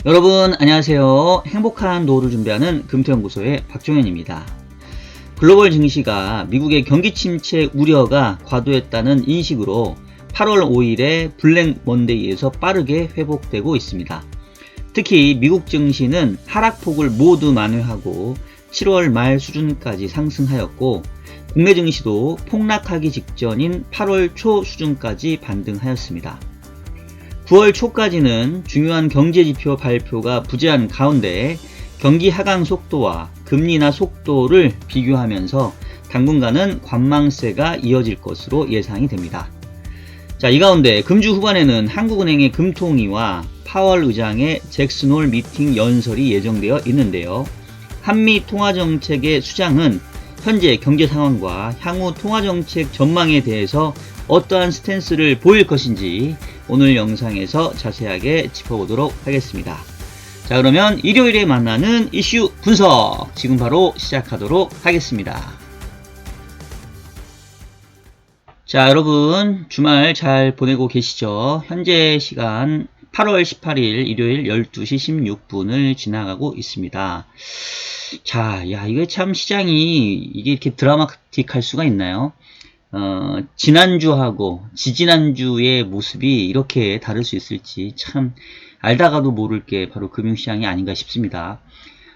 여러분 안녕하세요. 행복한 노후를 준비하는 금토연구소의 박종현입니다. 글로벌 증시가 미국의 경기 침체 우려가 과도했다는 인식으로 8월 5일에 블랙 먼데이에서 빠르게 회복되고 있습니다. 특히 미국 증시는 하락폭을 모두 만회하고 7월 말 수준까지 상승하였고, 국내 증시도 폭락하기 직전인 8월 초 수준까지 반등하였습니다. 9월 초까지는 중요한 경제지표 발표가 부재한 가운데 경기 하강 속도와 금리 인하 속도를 비교하면서 당분간은 관망세가 이어질 것으로 예상이 됩니다. 자, 이 가운데 금주 후반에는 한국은행의 금통위와 파월 의장의 잭슨 홀 미팅 연설이 예정되어 있는데요. 한미 통화정책의 수장은 현재 경제 상황과 향후 통화정책 전망에 대해서 어떠한 스탠스를 보일 것인지 오늘 영상에서 자세하게 짚어보도록 하겠습니다. 자, 그러면 일요일에 만나는 이슈 분석 지금 바로 시작하도록 하겠습니다. 자, 여러분 주말 잘 보내고 계시죠? 현재 시간 8월 18일 일요일 12시 16분을 지나가고 있습니다. 자, 이게 참 시장이 이게 이렇게 드라마틱할 수가 있나요? 지난주하고 지지난주의 모습이 이렇게 다를 수 있을지 참 알다가도 모를 게 바로 금융시장이 아닌가 싶습니다.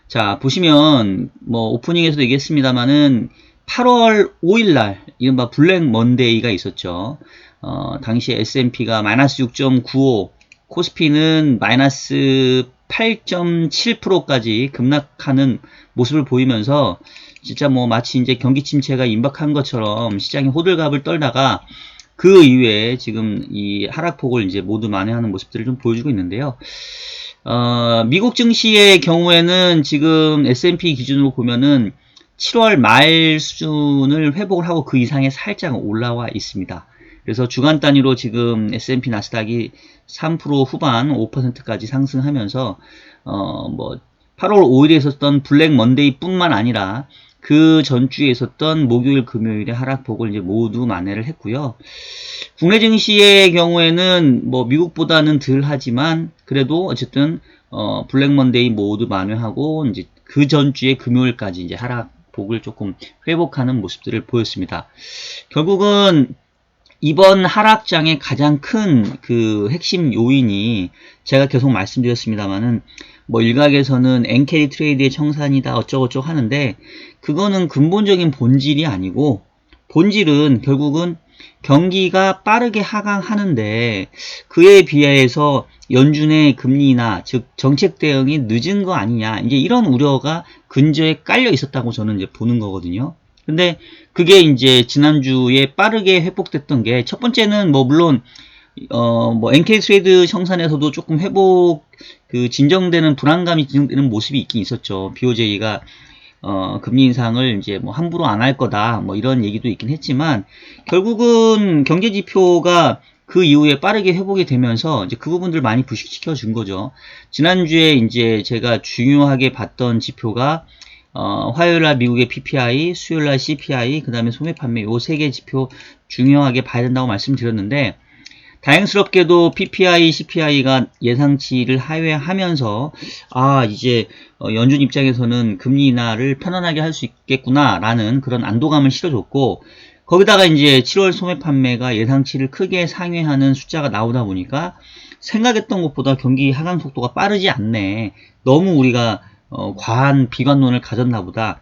자, 보시면 오프닝에서도 얘기했습니다만은 8월 5일날 이른바 블랙 먼데이가 있었죠. 당시 S&P가 마이너스 6.95, 코스피는 마이너스 8.7%까지 급락하는 모습을 보이면서 진짜 마치 이제 경기 침체가 임박한 것처럼 시장이 호들갑을 떨다가 그 이후에 지금 이 하락폭을 이제 모두 만회하는 모습들을 좀 보여주고 있는데요. 미국 증시의 경우에는 지금 S&P 기준으로 보면은 7월 말 수준을 회복을 하고 그 이상에 살짝 올라와 있습니다. 그래서 주간 단위로 지금 S&P 나스닥이 3% 후반 5%까지 상승하면서 8월 5일에 있었던 블랙 먼데이 뿐만 아니라 그 전주에 있었던 목요일 금요일의 하락폭을 이제 모두 만회를 했고요. 국내 증시의 경우에는 미국보다는 덜 하지만 그래도 어쨌든 블랙 먼데이 모두 만회하고 이제 그 전주의 금요일까지 이제 하락폭을 조금 회복하는 모습들을 보였습니다. 결국은 이번 하락장의 가장 큰 그 핵심 요인이 제가 계속 말씀드렸습니다만은 일각에서는 엔캐리 트레이드의 청산이다 어쩌고저쩌고 하는데 그거는 근본적인 본질이 아니고, 본질은 결국은 경기가 빠르게 하강하는데 그에 비해서 연준의 금리 인하, 즉 정책 대응이 늦은 거 아니냐, 이제 이런 우려가 근저에 깔려 있었다고 저는 이제 보는 거거든요. 근데 그게 이제 지난주에 빠르게 회복됐던 게, 첫 번째는 물론 NK 트레이드 청산에서도 조금 회복, 진정되는 불안감이 진정되는 모습이 있긴 있었죠. BOJ가 금리 인상을 이제 함부로 안 할 거다, 이런 얘기도 있긴 했지만, 결국은 경제 지표가 그 이후에 빠르게 회복이 되면서 이제 그 부분들 많이 부식시켜 준 거죠. 지난주에 이제 제가 중요하게 봤던 지표가 화요일날 미국의 PPI, 수요일날 CPI, 그 다음에 소매 판매 요 세 개 지표 중요하게 봐야 된다고 말씀드렸는데, 다행스럽게도 PPI, CPI가 예상치를 하회하면서 이제 연준 입장에서는 금리 인하를 편안하게 할 수 있겠구나라는 그런 안도감을 실어줬고, 거기다가 이제 7월 소매 판매가 예상치를 크게 상회하는 숫자가 나오다 보니까 생각했던 것보다 경기 하강 속도가 빠르지 않네, 너무 우리가 과한 비관론을 가졌나 보다,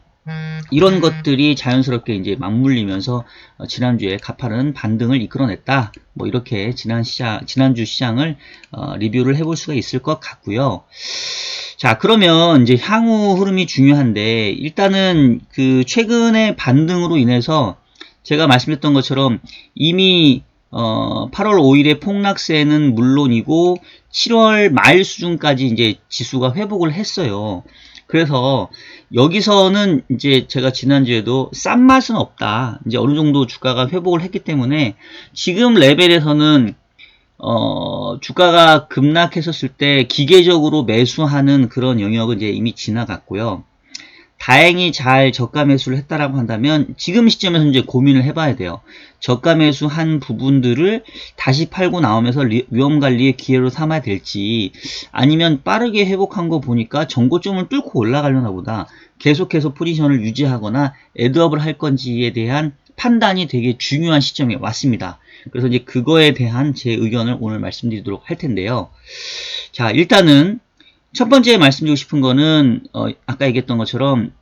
이런 것들이 자연스럽게 이제 맞물리면서 지난주에 가파른 반등을 이끌어냈다, 이렇게 지난주 시장을 리뷰를 해볼 수가 있을 것 같고요. 자, 그러면 이제 향후 흐름이 중요한데, 일단은 그 최근의 반등으로 인해서 제가 말씀드렸던 것처럼 이미 8월 5일의 폭락세는 물론이고 7월 말 수준까지 이제 지수가 회복을 했어요. 그래서 여기서는 이제 제가 지난주에도 싼 맛은 없다, 이제 어느 정도 주가가 회복을 했기 때문에 지금 레벨에서는 주가가 급락했었을 때 기계적으로 매수하는 그런 영역은 이제 이미 지나갔고요. 다행히 잘 저가 매수를 했다라고 한다면 지금 시점에서 이제 고민을 해봐야 돼요. 저가 매수한 부분들을 다시 팔고 나오면서 위험 관리의 기회로 삼아야 될지, 아니면 빠르게 회복한 거 보니까 전고점을 뚫고 올라가려나 보다 계속해서 포지션을 유지하거나 애드업을 할 건지에 대한 판단이 되게 중요한 시점에 왔습니다. 그래서 이제 그거에 대한 제 의견을 오늘 말씀드리도록 할 텐데요. 자, 일단은 첫 번째 말씀드리고 싶은 거는 아까 얘기했던 것처럼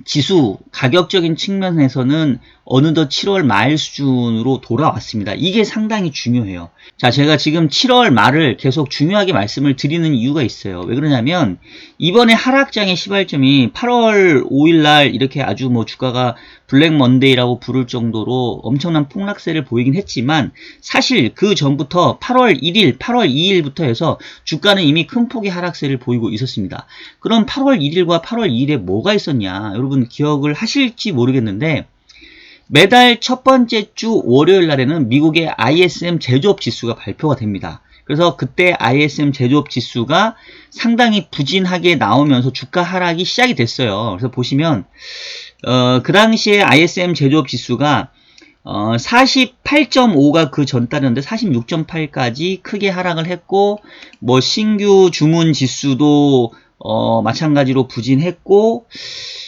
지수 가격적인 측면에서는 어느덧 7월 말 수준으로 돌아왔습니다. 이게 상당히 중요해요. 자, 제가 지금 7월 말을 계속 중요하게 말씀을 드리는 이유가 있어요. 왜 그러냐면 이번에 하락장의 시발점이 8월 5일 날 이렇게 아주 뭐 주가가 블랙 먼데이라고 부를 정도로 엄청난 폭락세를 보이긴 했지만, 사실 그 전부터 8월 1일, 8월 2일부터 해서 주가는 이미 큰 폭의 하락세를 보이고 있었습니다. 그럼 8월 1일과 8월 2일에 뭐가 있었냐? 여러분 기억을 하실지 모르겠는데, 매달 첫 번째 주 월요일 날에는 미국의 ISM 제조업 지수가 발표가 됩니다. 그래서 그때 ISM 제조업 지수가 상당히 부진하게 나오면서 주가 하락이 시작이 됐어요. 그래서 보시면 그 당시에 ISM 제조업 지수가 48.5가 그 전달이었는데 46.8까지 크게 하락을 했고, 뭐 신규 주문 지수도 마찬가지로 부진했고,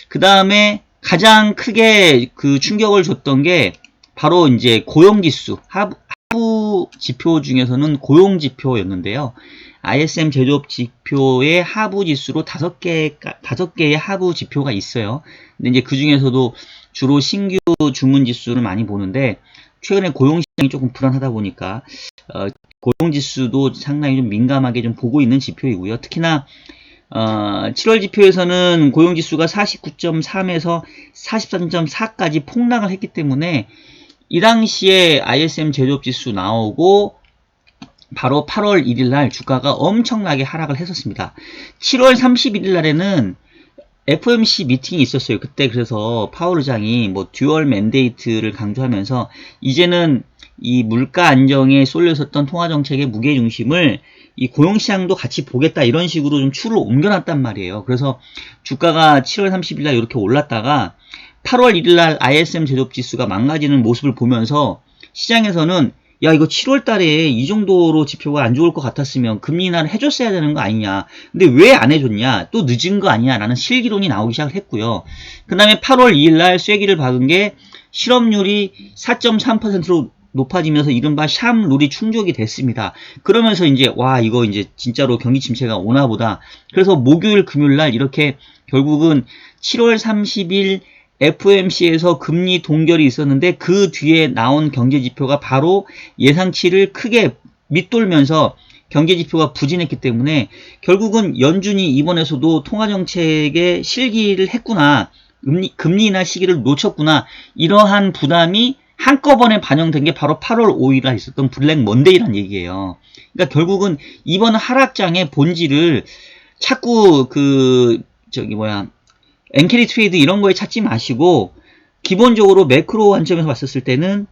그 다음에 가장 크게 그 충격을 줬던 게 바로 이제 고용지수, 하부 지표 중에서는 고용지표였는데요. ISM 제조업 지표의 하부 지수로 5개의 하부 지표가 있어요. 근데 이제 그 중에서도 주로 신규 주문 지수를 많이 보는데, 최근에 고용 시장이 조금 불안하다 보니까 고용 지수도 상당히 좀 민감하게 좀 보고 있는 지표이고요. 특히나 7월 지표에서는 고용지수가 49.3에서 43.4까지 폭락을 했기 때문에 이 당시에 ISM 제조업지수 나오고 바로 8월 1일 날 주가가 엄청나게 하락을 했었습니다. 7월 31일 날에는 FOMC 미팅이 있었어요. 그때 그래서 파월 의장이 뭐 듀얼 맨데이트를 강조하면서 이제는 이 물가 안정에 쏠려 있었던 통화정책의 무게중심을 이 고용시장도 같이 보겠다, 이런 식으로 좀 추를 옮겨놨단 말이에요. 그래서 주가가 7월 30일 날 이렇게 올랐다가 8월 1일 날 ISM 제조업지수가 망가지는 모습을 보면서 시장에서는 야, 이거 7월 달에 이 정도로 지표가 안 좋을 것 같았으면 금리 인하를 해줬어야 되는 거 아니냐. 근데 왜 안 해줬냐? 또 늦은 거 아니냐? 라는 실기론이 나오기 시작했고요. 그 다음에 8월 2일 날 쐐기를 박은 게 실업률이 4.3%로 높아지면서 이른바 샴 룰이 충족이 됐습니다. 그러면서 이제 와, 이거 이제 진짜로 경기 침체가 오나 보다. 그래서 목요일 금요일 날 이렇게 결국은 7월 30일 FOMC에서 금리 동결이 있었는데 그 뒤에 나온 경제지표가 바로 예상치를 크게 밑돌면서 경제지표가 부진했기 때문에 결국은 연준이 이번에서도 통화정책에 실기를 했구나, 금리 인하 시기를 놓쳤구나, 이러한 부담이 한꺼번에 반영된 게 바로 8월 5일에 있었던 블랙 먼데이란 얘기예요. 그러니까 결국은 이번 하락장의 본질을 자꾸 엔캐리 트레이드 이런 거에 찾지 마시고, 기본적으로 매크로 관점에서 봤었을 때는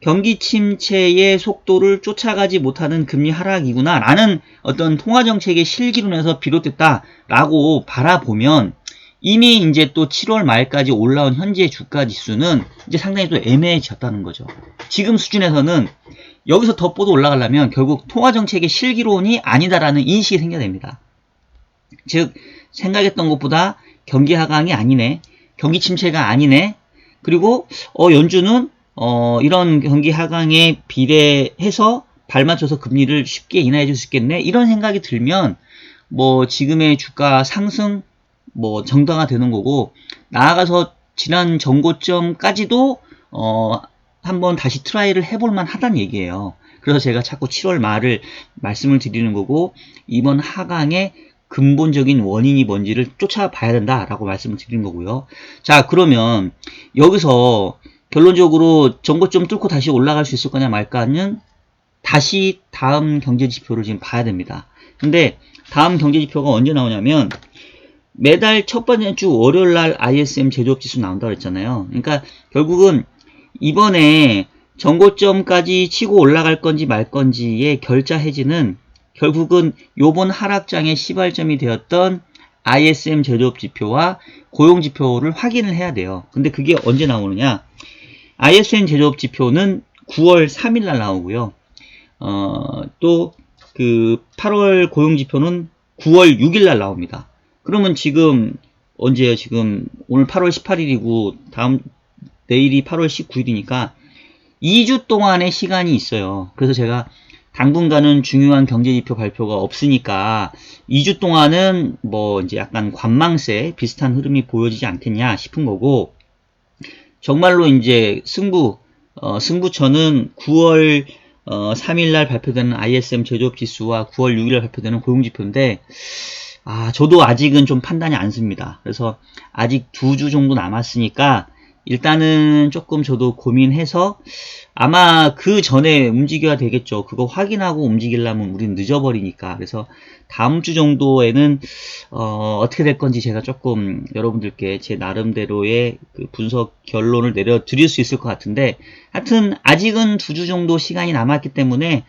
경기 침체의 속도를 쫓아가지 못하는 금리 하락이구나 라는 어떤 통화정책의 실기론에서 비롯됐다 라고 바라보면, 이미 이제 또 7월 말까지 올라온 현재 주가 지수는 이제 상당히 또 애매해졌다는 거죠. 지금 수준에서는 여기서 더 뻗어 올라가려면 결국 통화정책의 실기론이 아니다라는 인식이 생겨야 됩니다. 즉, 생각했던 것보다 경기 하강이 아니네, 경기 침체가 아니네, 그리고 연준은 이런 경기 하강에 비례해서 발맞춰서 금리를 쉽게 인하해 줄 수 있겠네, 이런 생각이 들면 뭐 지금의 주가 상승 뭐 정당화되는 거고, 나아가서 지난 전고점까지도 한번 다시 트라이를 해볼만 하다는 얘기예요. 그래서 제가 자꾸 7월 말을 말씀을 드리는 거고, 이번 하강의 근본적인 원인이 뭔지를 쫓아봐야 된다라고 말씀을 드리는 거고요. 자, 그러면 여기서 결론적으로 전고점 뚫고 다시 올라갈 수 있을 거냐 말까는 다시 다음 경제지표를 지금 봐야 됩니다. 근데 다음 경제지표가 언제 나오냐면 매달 첫 번째 주 월요일 날 ISM 제조업지수 나온다고 했잖아요. 그러니까 결국은 이번에 전고점까지 치고 올라갈 건지 말 건지의 결자 해지는 결국은 요번 하락장의 시발점이 되었던 ISM 제조업 지표와 고용 지표를 확인을 해야 돼요. 근데 그게 언제 나오느냐? ISM 제조업 지표는 9월 3일 날 나오고요. 또 그 8월 고용 지표는 9월 6일 날 나옵니다. 그러면 지금 언제요? 지금 오늘 8월 18일이고 내일이 8월 19일이니까 2주 동안의 시간이 있어요. 그래서 제가 당분간은 중요한 경제지표 발표가 없으니까 2주 동안은 뭐 이제 약간 관망세 비슷한 흐름이 보여지지 않겠냐 싶은 거고, 정말로 이제 승부처는 9월 3일날 발표되는 ISM 제조업 지수와 9월 6일날 발표되는 고용지표인데, 저도 아직은 좀 판단이 안 씁니다. 그래서 아직 2주 정도 남았으니까 일단은 조금 저도 고민해서 아마 그 전에 움직여야 되겠죠. 그거 확인하고 움직이려면 우린 늦어버리니까. 그래서 다음 주 정도에는 어떻게 될 건지 제가 조금 여러분들께 제 나름대로의 그 분석 결론을 내려드릴 수 있을 것 같은데, 하여튼 아직은 2주 정도 시간이 남았기 때문에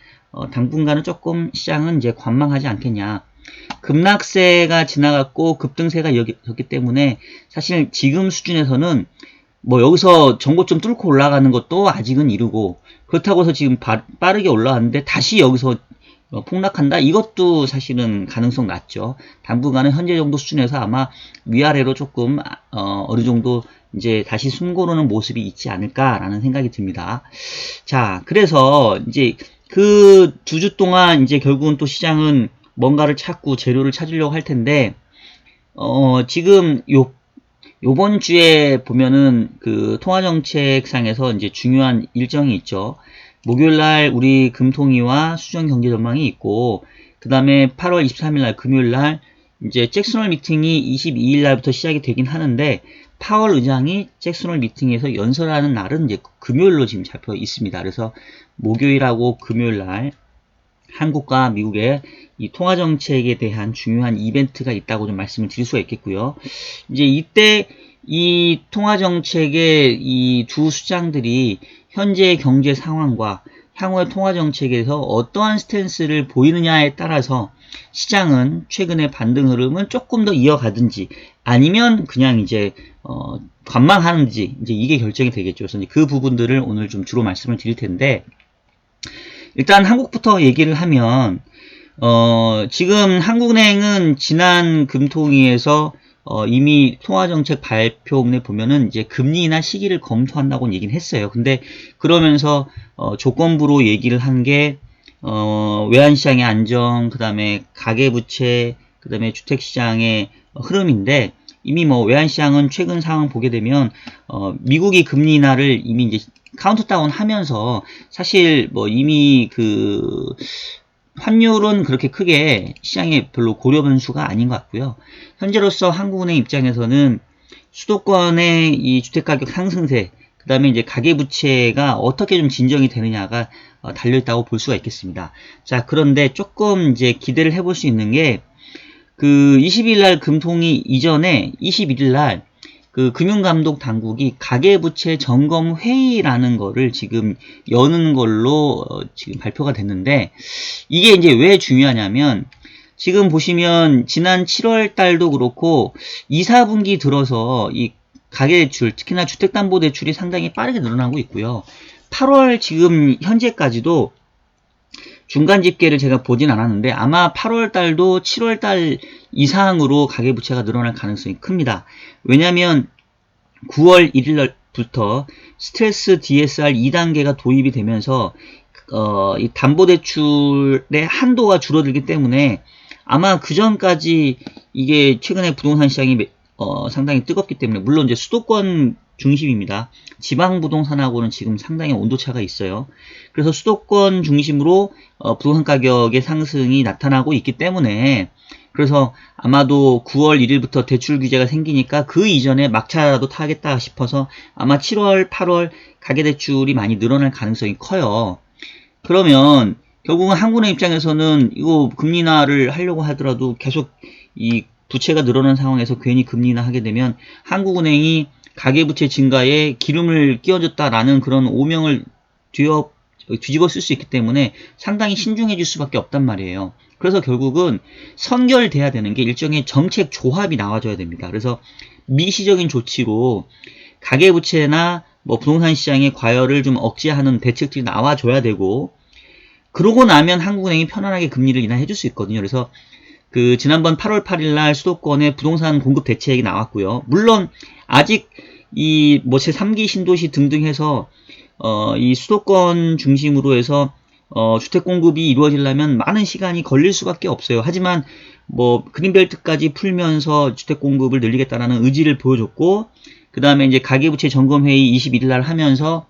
당분간은 조금 시장은 이제 관망하지 않겠냐. 급락세가 지나갔고 급등세가 이어졌기 때문에 사실 지금 수준에서는 뭐 여기서 정고점 뚫고 올라가는 것도 아직은 이르고, 그렇다고 해서 지금 빠르게 올라왔는데 다시 여기서 폭락한다? 이것도 사실은 가능성 낮죠. 당분간은 현재 정도 수준에서 아마 위아래로 조금 어느 정도 이제 다시 숨고르는 모습이 있지 않을까라는 생각이 듭니다. 자, 그래서 이제 그 2주 동안 이제 결국은 또 시장은 뭔가를 찾고 재료를 찾으려고 할 텐데, 지금 요번 주에 보면은 그 통화정책상에서 이제 중요한 일정이 있죠. 목요일날 우리 금통위와 수정경제 전망이 있고, 그 다음에 8월 23일날 금요일날 이제 잭슨홀 미팅이 22일날부터 시작이 되긴 하는데, 파월 의장이 잭슨홀 미팅에서 연설하는 날은 이제 금요일로 지금 잡혀 있습니다. 그래서 목요일하고 금요일날 한국과 미국의 이 통화정책에 대한 중요한 이벤트가 있다고 좀 말씀을 드릴 수가 있겠고요. 이제 이때 이 통화정책의 이 두 수장들이 현재 경제 상황과 향후의 통화정책에서 어떠한 스탠스를 보이느냐에 따라서 시장은 최근의 반등 흐름은 조금 더 이어가든지 아니면 그냥 이제 관망하는지 이제 이게 결정이 되겠죠. 그래서 이제 그 부분들을 오늘 좀 주로 말씀을 드릴 텐데, 일단 한국부터 얘기를 하면 지금 한국은행은 지난 금통위에서 이미 통화정책 발표문에 보면은 이제 금리 인하 시기를 검토한다고 얘기는 했어요. 근데 그러면서 조건부로 얘기를 한 게 외환시장의 안정, 그 다음에 가계부채, 그 다음에 주택시장의 흐름인데, 이미 뭐 외환시장은 최근 상황 보게 되면 미국이 금리 인하를 이미 이제 카운트다운 하면서 사실 뭐 이미 그 환율은 그렇게 크게 시장에 별로 고려 변수가 아닌 것 같고요. 현재로서 한국은행 입장에서는 수도권의 이 주택가격 상승세, 그 다음에 이제 가계부채가 어떻게 좀 진정이 되느냐가 달려있다고 볼 수가 있겠습니다. 자, 그런데 조금 이제 기대를 해볼 수 있는 게, 그 20일날 금통위 이전에 21일날 그 금융감독 당국이 가계부채 점검 회의라는 거를 지금 여는 걸로 지금 발표가 됐는데, 이게 이제 왜 중요하냐면, 지금 보시면 지난 7월 달도 그렇고 2, 4분기 들어서 이 가계대출, 특히나 주택담보대출이 상당히 빠르게 늘어나고 있고요. 8월 지금 현재까지도 중간 집계를 제가 보진 않았는데 아마 8월 달도 7월 달 이상으로 가계부채가 늘어날 가능성이 큽니다. 왜냐하면 9월 1일부터 스트레스 DSR 2단계가 도입이 되면서 이 담보대출의 한도가 줄어들기 때문에 아마 그 전까지 이게 최근에 부동산 시장이 상당히 뜨겁기 때문에, 물론 이제 수도권 중심입니다. 지방 부동산하고는 지금 상당히 온도차가 있어요. 그래서 수도권 중심으로 부동산 가격의 상승이 나타나고 있기 때문에, 그래서 아마도 9월 1일부터 대출 규제가 생기니까 그 이전에 막차라도 타겠다 싶어서 아마 7월, 8월 가계대출이 많이 늘어날 가능성이 커요. 그러면 결국은 한국은행 입장에서는 이거 금리 인하를 하려고 하더라도 계속 이 부채가 늘어난 상황에서 괜히 금리 인하 하게 되면 한국은행이 가계부채 증가에 기름을 끼워줬다라는 그런 오명을 뒤집어 쓸 수 있기 때문에 상당히 신중해질 수밖에 없단 말이에요. 그래서 결국은 선결돼야 되는 게 일종의 정책 조합이 나와줘야 됩니다. 그래서 미시적인 조치로 가계부채나 뭐 부동산 시장의 과열을 좀 억제하는 대책들이 나와줘야 되고, 그러고 나면 한국은행이 편안하게 금리를 인하해 줄 수 있거든요. 그래서 그 지난번 8월 8일 날 수도권의 부동산 공급 대책이 나왔고요. 물론 아직 이 뭐 제3기 신도시 등등 해서 이 수도권 중심으로 해서 주택 공급이 이루어지려면 많은 시간이 걸릴 수밖에 없어요. 하지만 뭐 그린벨트까지 풀면서 주택 공급을 늘리겠다라는 의지를 보여줬고, 그 다음에 이제 가계부채 점검회의 21일 날 하면서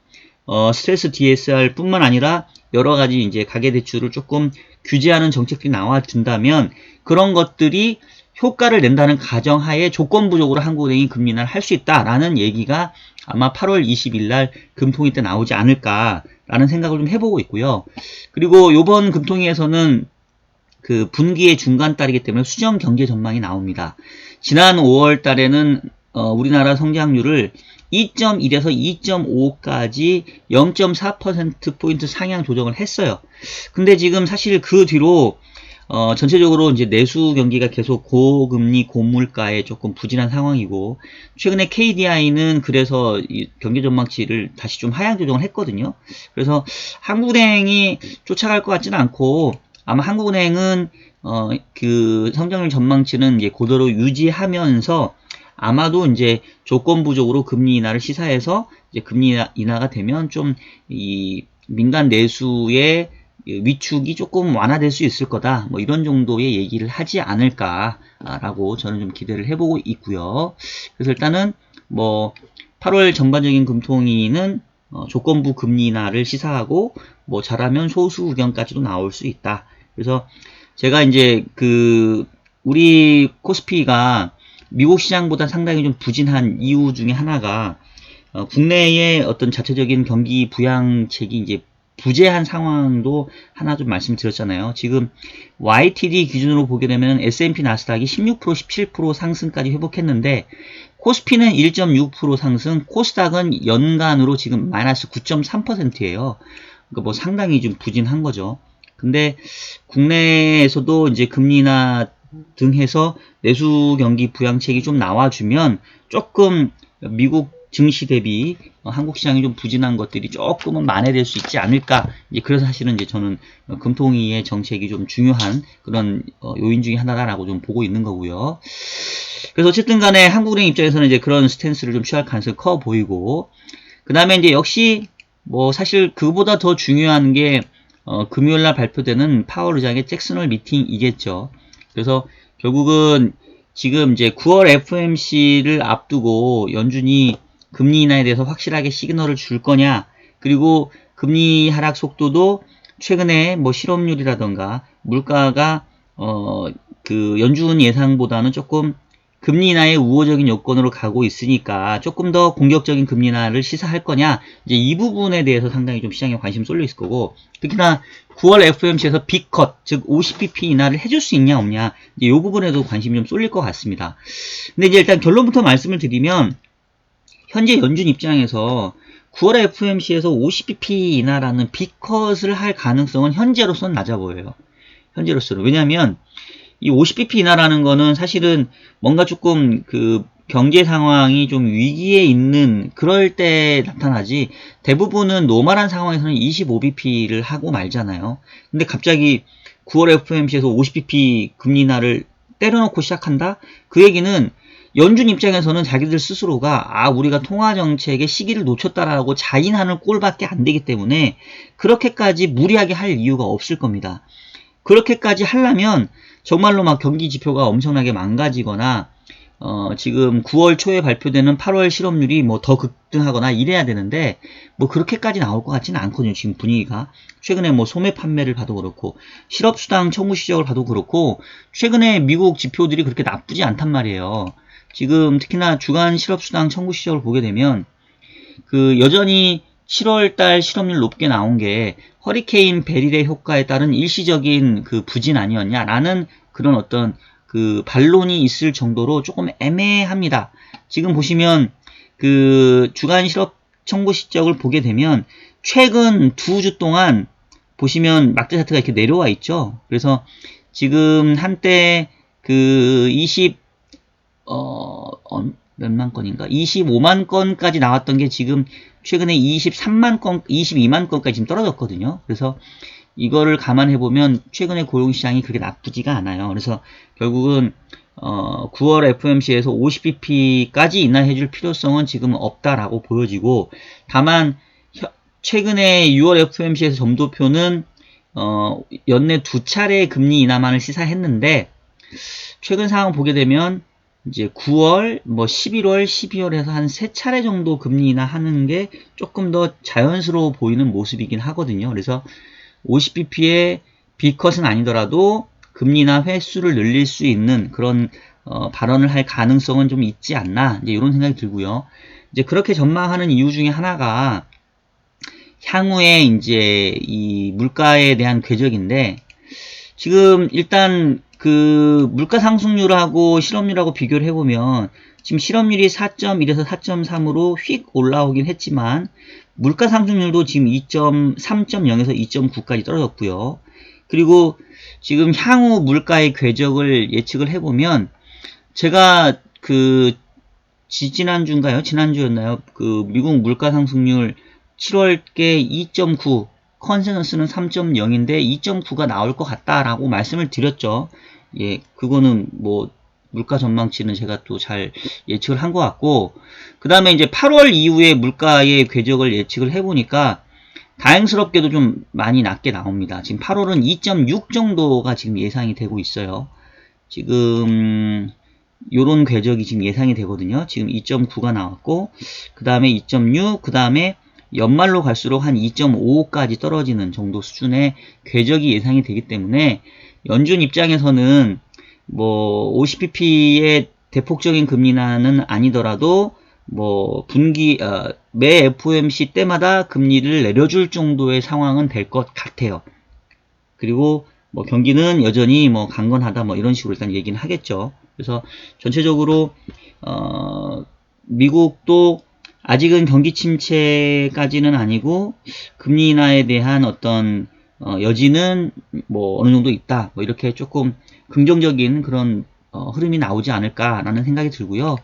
스트레스 DSR 뿐만 아니라 여러 가지 이제 가계대출을 조금 규제하는 정책들이 나와준다면 그런 것들이 효과를 낸다는 가정하에 조건부적으로 한국은행이 금리 인하를 할 수 있다라는 얘기가 아마 8월 20일 날 금통위 때 나오지 않을까라는 생각을 좀 해보고 있고요. 그리고 요번 금통위에서는 그 분기의 중간 달이기 때문에 수정 경제 전망이 나옵니다. 지난 5월 달에는 우리나라 성장률을 2.1에서 2.5까지 0.4%포인트 상향 조정을 했어요. 근데 지금 사실 그 뒤로 전체적으로 이제 내수 경기가 계속 고금리 고물가에 조금 부진한 상황이고, 최근에 KDI는 그래서 이 경제 전망치를 다시 좀 하향 조정을 했거든요. 그래서 한국은행이 쫓아갈 것 같지는 않고, 아마 한국은행은 그 성장률 전망치는 이제 그대로 유지하면서 아마도 이제 조건부적으로 금리 인하를 시사해서 이제 금리 인하가 되면 좀 이 민간 내수의 위축이 조금 완화될 수 있을 거다. 뭐 이런 정도의 얘기를 하지 않을까라고 저는 좀 기대를 해보고 있고요. 그래서 일단은 뭐 8월 전반적인 금통위는 조건부 금리 인하를 시사하고 뭐 잘하면 소수 의견까지도 나올 수 있다. 그래서 제가 이제 그 우리 코스피가 미국 시장보다 상당히 좀 부진한 이유 중에 하나가 국내의 어떤 자체적인 경기 부양책이 이제 부재한 상황도 하나 좀 말씀드렸잖아요. 지금 YTD 기준으로 보게 되면 S&P 나스닥이 16%, 17% 상승까지 회복했는데 코스피는 1.6% 상승, 코스닥은 연간으로 지금 마이너스 9.3%예요. 그러니까 뭐 상당히 좀 부진한 거죠. 근데 국내에서도 이제 금리나 등 해서 내수 경기 부양책이 좀 나와주면 조금 미국 증시 대비 한국 시장이 좀 부진한 것들이 조금은 만회될 수 있지 않을까. 이제 그래서 사실은 이제 저는 금통위의 정책이 좀 중요한 그런 요인 중에 하나다라고 좀 보고 있는 거고요. 그래서 어쨌든 간에 한국은행 입장에서는 이제 그런 스탠스를 좀 취할 가능성이 커 보이고, 그 다음에 이제 역시 뭐 사실 그보다 더 중요한 게 금요일날 발표되는 파월 의장의 잭슨홀 미팅이겠죠. 그래서 결국은 지금 이제 9월 FOMC를 앞두고 연준이 금리 인하에 대해서 확실하게 시그널을 줄 거냐, 그리고 금리 하락 속도도 최근에 뭐 실업률이라던가 물가가 그 연준 예상보다는 조금 금리 인하의 우호적인 요건으로 가고 있으니까 조금 더 공격적인 금리 인하를 시사할 거냐, 이제 이 부분에 대해서 상당히 좀 시장에 관심 쏠려 있을 거고, 특히나 9월 FOMC에서 빅컷, 즉 50bp 인하를 해줄 수 있냐 없냐, 이제 이 부분에도 관심이 좀 쏠릴 것 같습니다. 근데 이제 일단 결론부터 말씀을 드리면, 현재 연준 입장에서 9월 FOMC에서 50bp 인하라는 빅컷을 할 가능성은 현재로서는 낮아 보여요. 현재로서는. 왜냐하면 이 50bp 인하라는 거는 사실은 뭔가 조금 그 경제 상황이 좀 위기에 있는 그럴 때 나타나지, 대부분은 노멀한 상황에서는 25bp를 하고 말잖아요. 근데 갑자기 9월 FOMC에서 50bp 금리 인하를 때려놓고 시작한다? 그 얘기는 연준 입장에서는 자기들 스스로가 우리가 통화정책의 시기를 놓쳤다라고 자인하는 꼴밖에 안 되기 때문에 그렇게까지 무리하게 할 이유가 없을 겁니다. 그렇게까지 하려면 정말로 막 경기 지표가 엄청나게 망가지거나 지금 9월 초에 발표되는 8월 실업률이 뭐 더 급등하거나 이래야 되는데, 뭐 그렇게까지 나올 것 같지는 않거든요. 지금 분위기가. 최근에 뭐 소매 판매를 봐도 그렇고 실업수당 청구 시적을 봐도 그렇고 최근에 미국 지표들이 그렇게 나쁘지 않단 말이에요. 지금 특히나 주간 실업수당 청구 시적을 보게 되면 그 여전히 7월달 실업률 높게 나온 게 허리케인 베릴의 효과에 따른 일시적인 그 부진 아니었냐라는 그런 어떤 그 반론이 있을 정도로 조금 애매합니다. 지금 보시면 그 주간 실업 청구 시적을 보게 되면 최근 2주 동안 보시면 막대 차트가 이렇게 내려와 있죠. 그래서 지금 한때 그 몇만 건인가? 25만 건까지 나왔던 게 지금 최근에 23만 건, 22만 건까지 지금 떨어졌거든요. 그래서 이거를 감안해보면 최근에 고용시장이 그렇게 나쁘지가 않아요. 그래서 결국은 9월 FOMC에서 50bp까지 인하해줄 필요성은 지금 없다라고 보여지고, 다만 최근에 6월 FOMC에서 점도표는 연내 2차례 금리 인하만을 시사했는데, 최근 상황 보게 되면 이제 9월, 11월, 12월에서 한 3차례 정도 금리 인하하는 게 조금 더 자연스러워 보이는 모습이긴 하거든요. 그래서 50bp의 B컷은 아니더라도 금리 인하 횟수를 늘릴 수 있는 그런 발언을 할 가능성은 좀 있지 않나, 이제 이런 생각이 들고요. 이제 그렇게 전망하는 이유 중에 하나가 향후에 이제 이 물가에 대한 궤적인데, 지금 일단 그 물가 상승률하고 실업률하고 비교를 해보면 지금 실업률이 4.1에서 4.3으로 휙 올라오긴 했지만 물가 상승률도 지금 3.0에서 2.9까지 떨어졌고요. 그리고 지금 향후 물가의 궤적을 예측을 해보면, 제가 그 지난주인가요? 지난주였나요? 그 미국 물가 상승률 7월께 2.9, 컨센서스는 3.0인데 2.9가 나올 것 같다라고 말씀을 드렸죠. 예, 그거는 뭐 물가 전망치는 제가 또 잘 예측을 한 것 같고, 그 다음에 이제 8월 이후에 물가의 궤적을 예측을 해보니까 다행스럽게도 좀 많이 낮게 나옵니다. 지금 8월은 2.6 정도가 지금 예상이 되고 있어요. 지금 요런 궤적이 지금 예상이 되거든요. 지금 2.9가 나왔고, 그 다음에 2.6, 그 다음에 연말로 갈수록 한 2.5까지 떨어지는 정도 수준의 궤적이 예상이 되기 때문에 연준 입장에서는 뭐 50bp의 대폭적인 금리 인하는 아니더라도 뭐 매 FOMC 때마다 금리를 내려줄 정도의 상황은 될 것 같아요. 그리고 뭐 경기는 여전히 뭐 강건하다 뭐 이런 식으로 일단 얘기는 하겠죠. 그래서 전체적으로 미국도 아직은 경기 침체까지는 아니고 금리 인하에 대한 어떤 여지는 뭐 어느 정도 있다, 뭐 이렇게 조금 긍정적인 그런 흐름이 나오지 않을까라는 생각이 들고요.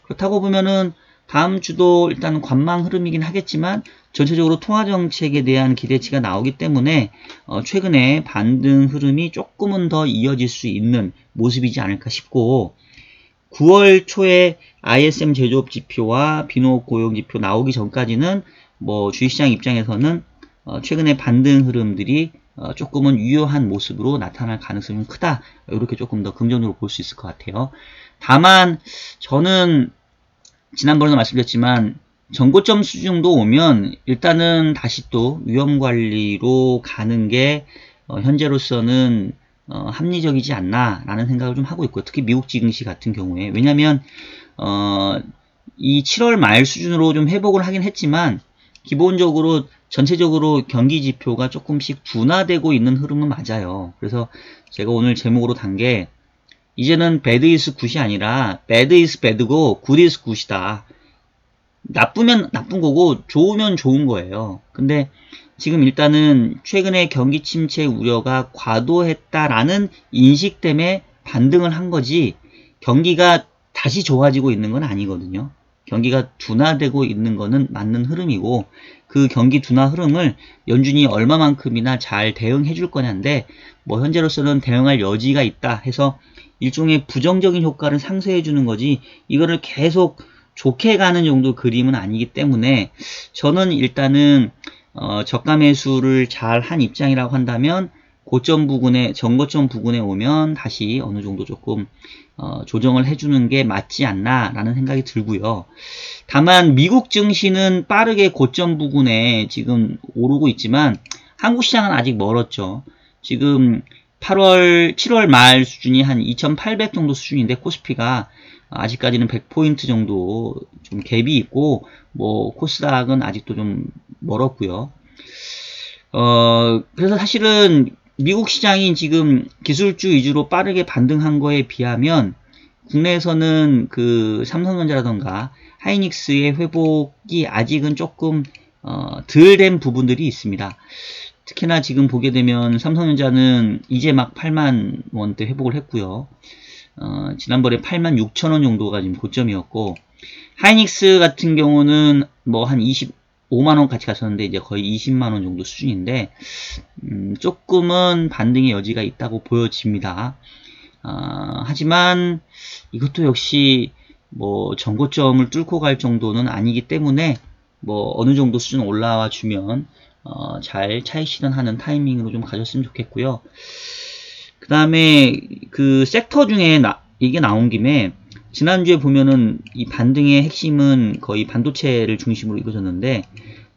그렇다고 보면은 다음 주도 일단 관망 흐름이긴 하겠지만 전체적으로 통화정책에 대한 기대치가 나오기 때문에 최근에 반등 흐름이 조금은 더 이어질 수 있는 모습이지 않을까 싶고, 9월 초에 ISM 제조업 지표와 비농업 고용 지표 나오기 전까지는 뭐 주식시장 입장에서는 최근에 반등 흐름들이 조금은 유효한 모습으로 나타날 가능성이 크다, 이렇게 조금 더 긍정적으로 볼 수 있을 것 같아요. 다만 저는 지난번에도 말씀드렸지만 전고점 수준 정도 오면 일단은 다시 또 위험관리로 가는 게 현재로서는 합리적이지 않나 라는 생각을 좀 하고 있고요. 특히 미국 증시 같은 경우에, 왜냐하면 이 7월 말 수준으로 좀 회복을 하긴 했지만 기본적으로 전체적으로 경기 지표가 조금씩 둔화되고 있는 흐름은 맞아요. 그래서 제가 오늘 제목으로 단 게, 이제는 bad is good이 아니라 bad is bad고 good is good이다. 나쁘면 나쁜 거고 좋으면 좋은 거예요. 근데 지금 일단은 최근에 경기 침체 우려가 과도했다라는 인식 때문에 반등을 한 거지, 경기가 다시 좋아지고 있는 건 아니거든요. 경기가 둔화되고 있는 거는 맞는 흐름이고, 그 경기 둔화 흐름을 연준이 얼마만큼이나 잘 대응해 줄 거냐인데, 뭐 현재로서는 대응할 여지가 있다 해서 일종의 부정적인 효과를 상쇄해 주는 거지, 이거를 계속 좋게 가는 정도 그림은 아니기 때문에 저는 일단은 저가 매수를 잘 한 입장이라고 한다면 고점 부근에, 정고점 부근에 오면 다시 어느 정도 조금 조정을 해주는 게 맞지 않나 라는 생각이 들고요. 다만 미국 증시는 빠르게 고점 부근에 지금 오르고 있지만 한국 시장은 아직 멀었죠. 지금 7월 말 수준이 한 2,800 정도 수준인데 코스피가 아직까지는 100포인트 정도 좀 갭이 있고, 뭐 코스닥은 아직도 좀 멀었고요. 그래서 사실은 미국 시장이 지금 기술주 위주로 빠르게 반등한 거에 비하면 국내에서는 그 삼성전자라던가 하이닉스의 회복이 아직은 조금 덜 된 부분들이 있습니다. 특히나 지금 보게 되면 삼성전자는 이제 막 8만 원대 회복을 했고요. 지난번에 8만 6천 원 정도가 지금 고점이었고, 하이닉스 같은 경우는 뭐 한 25만 원 같이 갔었는데 이제 거의 20만 원 정도 수준인데, 조금은 반등의 여지가 있다고 보여집니다. 하지만 이것도 역시 뭐 전고점을 뚫고 갈 정도는 아니기 때문에 뭐 어느 정도 수준 올라와 주면 잘 차익 실현하는 타이밍으로 좀 가졌으면 좋겠고요. 그 다음에 그 섹터 중에 이게 나온 김에 지난주에 보면은 이 반등의 핵심은 거의 반도체를 중심으로 이루어졌는데,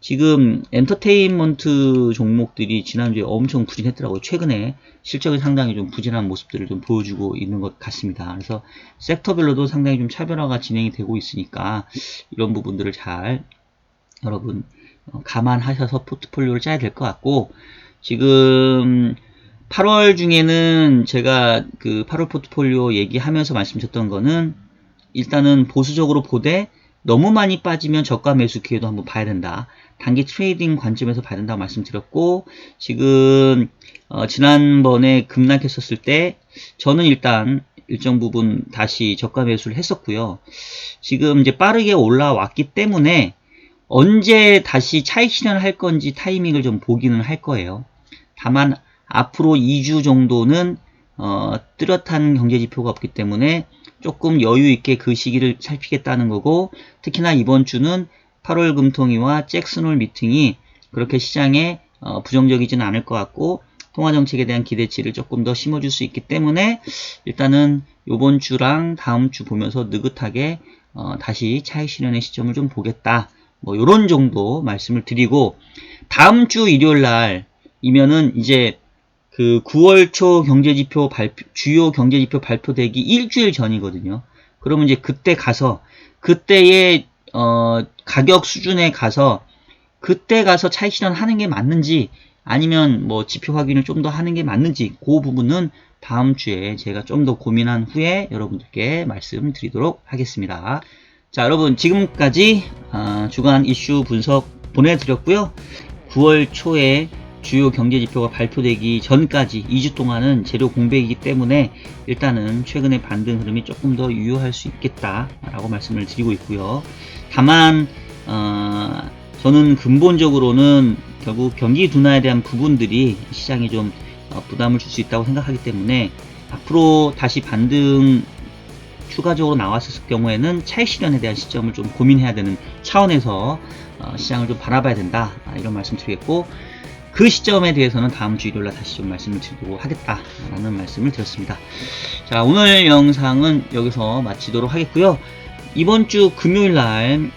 지금 엔터테인먼트 종목들이 지난주에 엄청 부진했더라고요. 최근에 실적이 상당히 좀 부진한 모습들을 좀 보여주고 있는 것 같습니다. 그래서 섹터별로도 상당히 좀 차별화가 진행이 되고 있으니까 이런 부분들을 잘 여러분 감안하셔서 포트폴리오를 짜야 될 것 같고, 지금 8월 중에는 제가 그 8월 포트폴리오 얘기하면서 말씀드렸던 거는, 일단은 보수적으로 보되 너무 많이 빠지면 저가 매수 기회도 한번 봐야 된다. 단기 트레이딩 관점에서 봐야 된다고 말씀드렸고, 지금 지난번에 급락했었을 때 저는 일단 일정 부분 다시 저가 매수를 했었고요. 지금 이제 빠르게 올라왔기 때문에 언제 다시 차익 실현을 할 건지 타이밍을 좀 보기는 할 거예요. 다만 앞으로 2주 정도는 뚜렷한 경제지표가 없기 때문에 조금 여유있게 그 시기를 살피겠다는 거고, 특히나 이번 주는 8월 금통위와 잭슨홀 미팅이 그렇게 시장에 부정적이지는 않을 것 같고, 통화정책에 대한 기대치를 조금 더 심어줄 수 있기 때문에 일단은 이번 주랑 다음 주 보면서 느긋하게 다시 차익 실현의 시점을 좀 보겠다, 뭐 요런 정도 말씀을 드리고, 다음 주 일요일 날이면은 이제 그 9월 초 경제지표 주요 경제지표 발표되기 일주일 전이거든요. 그러면 이제 그때 가서, 그때의 가격 수준에 가서, 그때 가서 차익 실현하는 게 맞는지, 아니면 뭐 지표 확인을 좀 더 하는 게 맞는지, 그 부분은 다음 주에 제가 좀 더 고민한 후에 여러분들께 말씀드리도록 하겠습니다. 자, 여러분 지금까지 주간 이슈 분석 보내드렸고요. 9월 초에 주요 경제지표가 발표되기 전까지 2주 동안은 재료 공백이기 때문에 일단은 최근의 반등 흐름이 조금 더 유효할 수 있겠다라고 말씀을 드리고 있고요. 다만 저는 근본적으로는 결국 경기 둔화에 대한 부분들이 시장에 좀 부담을 줄 수 있다고 생각하기 때문에, 앞으로 다시 반등 추가적으로 나왔을 경우에는 차익 실현에 대한 시점을 좀 고민해야 되는 차원에서 시장을 좀 바라봐야 된다, 이런 말씀 드리겠고, 그 시점에 대해서는 다음 주 일요일날 다시 좀 말씀을 드리도록 하겠다라는 말씀을 드렸습니다. 자, 오늘 영상은 여기서 마치도록 하겠고요. 이번 주 금요일날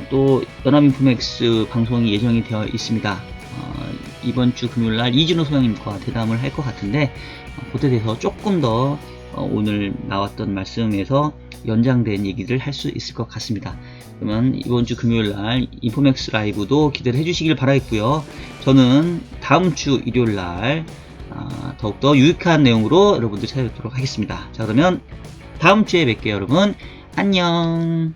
또 연합인포맥스 방송이 예정이 되어 있습니다. 이번 주 금요일날 이진호 소장님과 대담을 할 것 같은데, 그때 대해서 조금 더 오늘 나왔던 말씀에서 연장된 얘기를 할 수 있을 것 같습니다. 그러면 이번 주 금요일날 인포맥스 라이브도 기대를 해주시길 바라겠고요. 저는 다음 주 일요일날 더욱더 유익한 내용으로 여러분들 찾아뵙도록 하겠습니다. 자, 그러면 다음 주에 뵐게요, 여러분. 안녕.